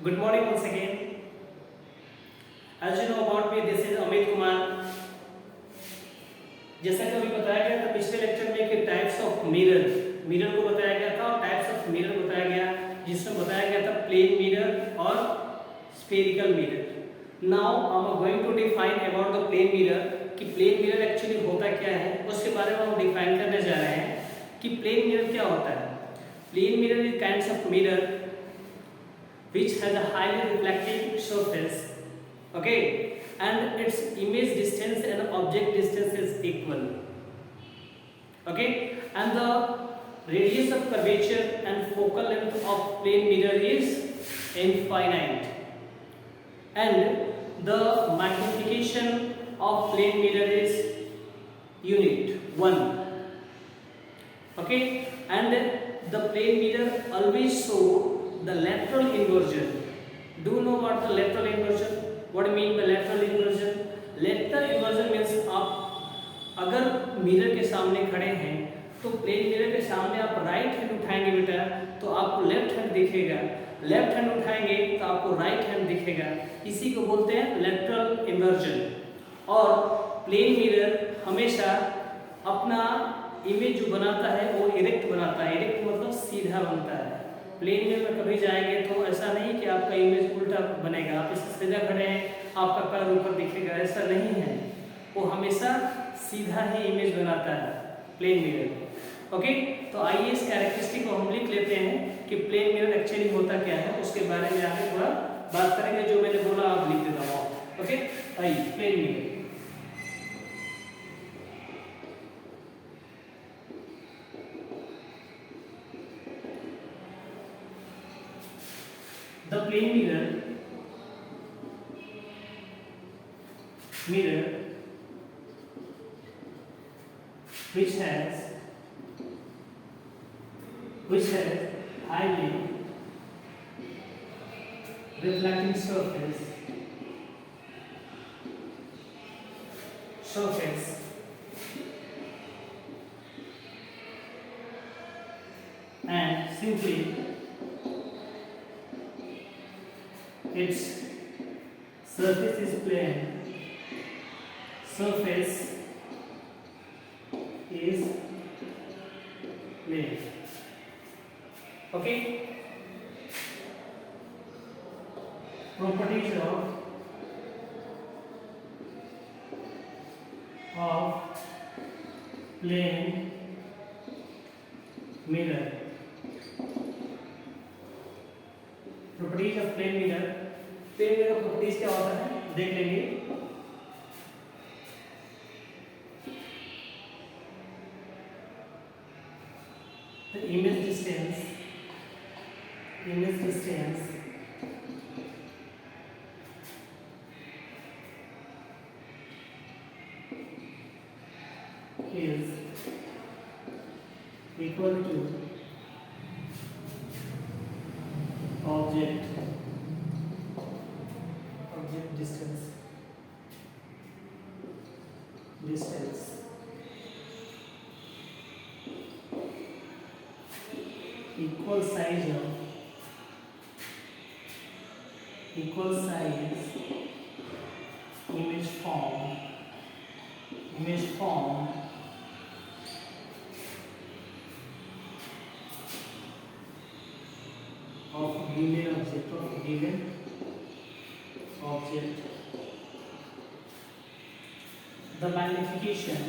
Good morning once again. As you know about me, this is Amit Kumar. जैसा कि अभी बताया गया था पिछले लेक्चर में कि टाइप्स ऑफ मिरर को बताया गया था और टाइप्स ऑफ मिरर बताया गया जिसमें बताया गया था प्लेन मिरर और spherical mirror. Now I am going to define about the plane mirror कि प्लेन मिरर एक्चुअली होता क्या है, उसके बारे में हम डिफाइन करने जा रहे हैं कि प्लेन मिरर क्या होता है। Plane mirror is kinds of mirror which has a highly reflective surface, okay, and its image distance and object distance is equal, okay, and the radius of curvature and focal length of plane mirror is infinite, and the magnification of plane mirror is unit 1, okay, and the plane mirror always show the lateral inversion. Do you know what the lateral inversion? What do you mean by lateral inversion? Lateral inversion means आप अगर mirror के सामने खड़े हैं तो plane mirror के सामने आप राइट हैंड उठाएंगे बेटा तो आपको लेफ्ट हैंड दिखेगा, लेफ्ट हैंड उठाएंगे तो आपको राइट हैंड दिखेगा। इसी को बोलते हैं लेटरल इन्वर्जन। और प्लेन मिरर हमेशा अपना इमेज जो बनाता है वो इरेक्ट बनाता है। इरेक्ट मतलब सीधा बनता है। प्लेन मिरर में कभी जाएंगे तो ऐसा नहीं कि आपका इमेज उल्टा बनेगा, आप इससे सीधा खड़े हैं आपका पैर ऊपर दिखेगा, ऐसा नहीं है। वो हमेशा सीधा ही इमेज बनाता है प्लेन मिरर। ओके, तो आइए इस कैरेक्टरिस्टिक को हम लिख लेते हैं कि प्लेन मिरर एक्चुअली होता क्या है, उसके बारे में आगे थोड़ा बात करेंगे। जो मैंने बोला आप लिख देता हूँ। ओके, आइए plane mirror. The plane mirror which has highly reflecting surface and simply its surface is plane. Surface is plane. Okay. Properties of plane mirror. Properties of plane mirror. Plane mirror properties क्या होता है देख लेंगे। The image distance is equal to object distance equal size image form of given object. The magnification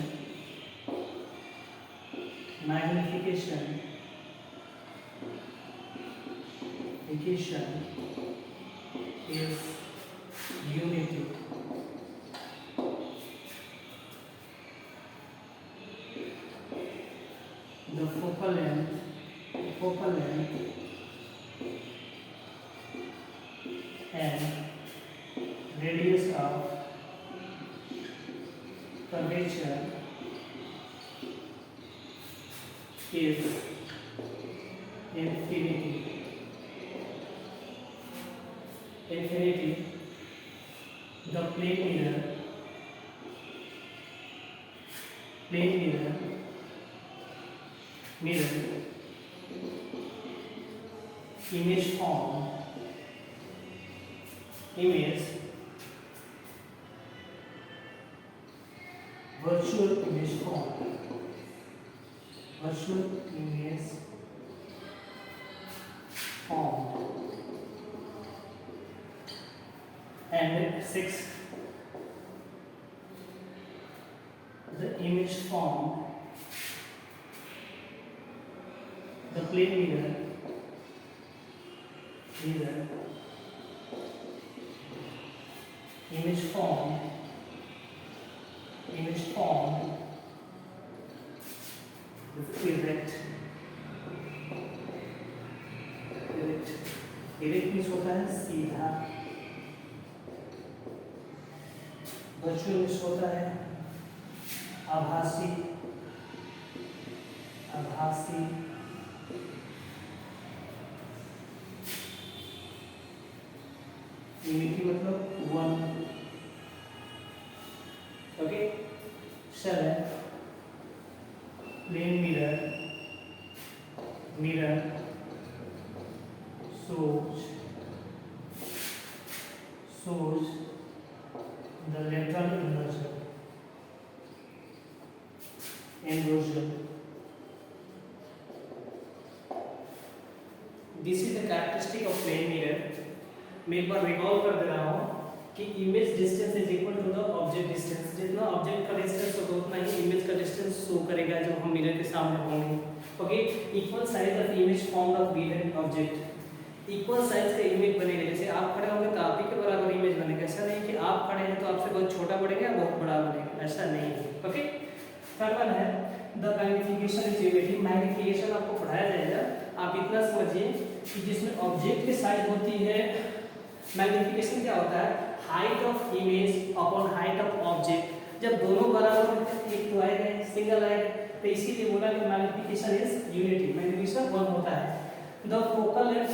is unity. The focal length and radius of curvature is infinity. The plane mirror image form image, virtual image form, virtual image form, and 6, the image form, the plane mirror image form erect means होता है सीधा, virtual means होता है आभासी, unity मतलब 1, okay. 7, plane mirror shows the lateral inversion. This is the characteristic of plane mirror. मैं एक बार recall कर दे रहा हूँ कि image distance is equal to the object distance. जितना ऑब्जेक्ट का डिस्टेंस होगा उतना ही इमेज का डिस्टेंस शो करेगा जब हम मिरर के सामने होंगे। Okay, equal size of image form of mirror object, equal size का इमेज बनेगा। जैसे आप खड़े होंगे तो आप ही के बराबर इमेज बनेगा। ऐसा नहीं कि आप खड़े हैं तो आपसे बहुत छोटा बनेगा या बहुत बड़ा बनेगा, ऐसा नहीं है। ओके, थर्ड वन है the magnification is relative. Magnification आपको पढ़ाया जाएगा, आप इतना समझिए कि जिसमें ऑब्जेक्ट की साइज होती है, मैग्निफिकेशन क्या होता है, height of image upon height of object. जब दोनों बराबर होते हैं, एक तो आएगा सिंगल आएगा, तो इसीलिए बोला कि मैग्निफिकेशन इज यूनिटी, मैग्निफिकेशन 1 होता है। The focal length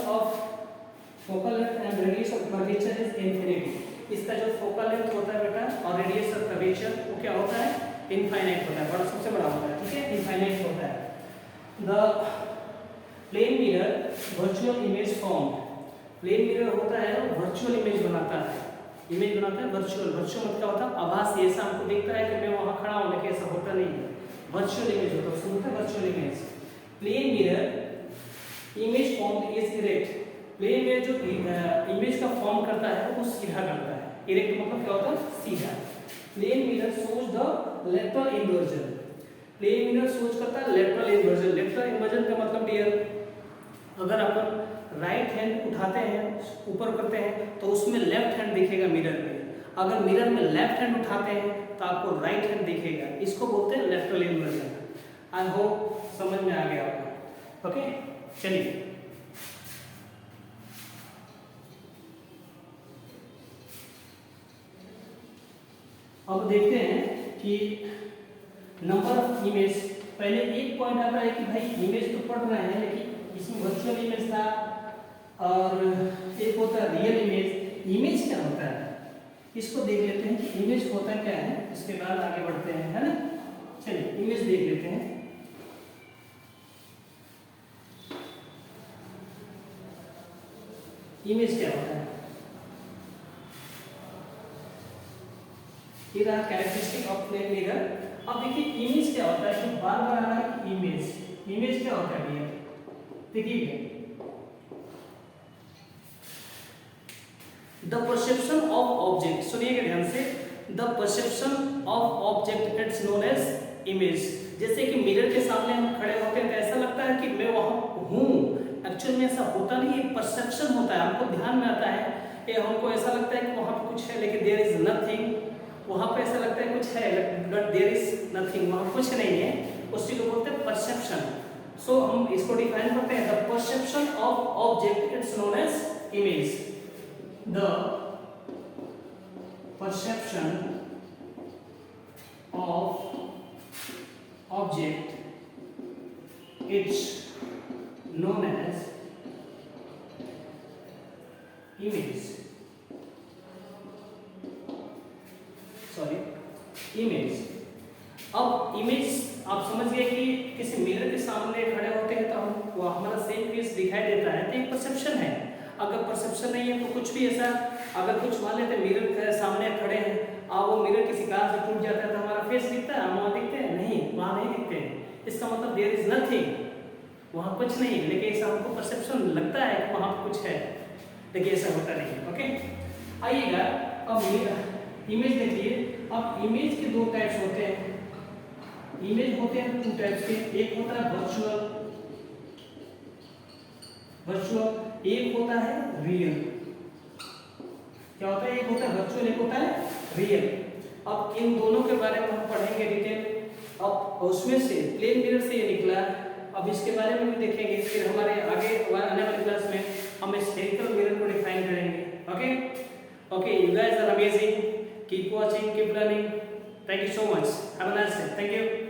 and radius of curvature is infinity. इसका जो फोकल लेंथ होता है बेटा और रेडियस ऑफ कर्वेचर वो क्या होता है, इनफाइनाइट होता है, बड़ा सबसे बड़ा होता है, ठीक है, इनफाइनाइट होता है। The plane mirror virtual image form, plane mirror होता है वर्चुअल इमेज बनाता है, वर्चुअल मतलब क्या होता है, आभासी। ऐसा हमको दिखता है कि मैं वहां खड़ा हूं, लेकिन ऐसा होता नहीं है, वर्चुअल इमेज होता है, सुनते हैं virtual image. Plane mirror image form is erect. Plane mirror जो इमेज का फॉर्म करता है वो सीधा करता है, इरेक्ट मतलब क्या होता है, सीधा। Plane mirror shows the lateral inversion, plane mirror shows करता है लेटरल इन्वर्जन। लेटरल इन्वर्जन का मतलब डियर, अगर अपन राइट हैंड उठाते हैं ऊपर करते हैं तो उसमें लेफ्ट हैंड दिखेगा मिरर में, अगर मिरर में लेफ्ट हैंड उठाते हैं तो आपको राइट हैंड दिखेगा, इसको बोलते हैं लेटरल इन्वर्जन। आई होप समझ में आ गया आपको। ओके, चलिए अब देखते हैं कि नंबर ऑफ इमेज। पहले एक पॉइंट आता है कि भाई इमेज तो पढ़ रहे हैं लेकिन इसमें वर्चुअल इमेज था और एक होता है रियल इमेज। इमेज क्या होता है इसको देख लेते हैं कि इमेज होता क्या है, इसके बाद आगे बढ़ते हैं, है ना। चलिए इमेज देख लेते हैं। इमेज क्या होता है, ये रहा कैरेक्टरिस्टिक ऑफ प्लेन मिरर। अब देखिए इमेज क्या होता है, तो बार बार आ रहा है कि इमेज क्या होता है भैया, देखिए द परसेप्शन ऑफ ऑब्जेक्ट, सुनिएगा ध्यान से, the perception of object it's known as image. जैसे कि मिरर के सामने हम खड़े होते हैं तो ऐसा लगता है कि मैं वहां हूं, एक्चुअल में ऐसा होता नहीं, एक परसेप्शन होता है, हमको ध्यान में आता है, ये हमको ऐसा लगता है कि वहां पे कुछ है लेकिन देयर इज नथिंग, वहां पे ऐसा लगता है कुछ है बट देयर इज नथिंग, वहां कुछ नहीं है, उसी को बोलते हैं परसेप्शन। सो हम इसको डिफाइन करते हैं, the perception of object it's known as image. The perception of object it's known as image, image। अब इमेज आप समझ गए कि किसी मिरर के सामने खड़े होते हैं तो हम वो हमारा सेम फेस दिखाई देता है, तो एक परसेप्शन है। अगर परसेप्शन नहीं है तो कुछ भी ऐसा अगर कुछ मान लेते मिरर के सामने खड़े हैं, अब वो मिरर किसी कारण से टूट जाता है तो हमारा फेस दिखता है, हम वहाँ दिखते हैं नहीं, वहाँ नहीं दिखते हैं। इसका मतलब देयर इज नथिंग, वहाँ कुछ नहीं, लेकिन ऐसा हमको परसेप्शन लगता है कि वहाँ कुछ है, लेकिन ऐसा होता नहीं है। ओके, आइएगा अब इमेज देखिए। अब इमेज के दो टाइप्स होते हैं, इमेज होते हैं टू टाइप्स के, एक होता है वर्चुअल, एक होता है रियल। क्या होता है, एक होता है वर्चुअल, एक होता है रियल। अब इन दोनों के बारे में हम पढ़ेंगे डिटेल। अब उसमें से प्लेन मिरर से ये निकला, अब इसके बारे में भी देखेंगे, फिर हमारे आगे आने वाले क्लास में हम स्फेरिकल मिरर को डिफाइन करेंगे। Okay, you guys are amazing. Keep watching, keep learning. Thank you so much. Have a nice day. Thank you.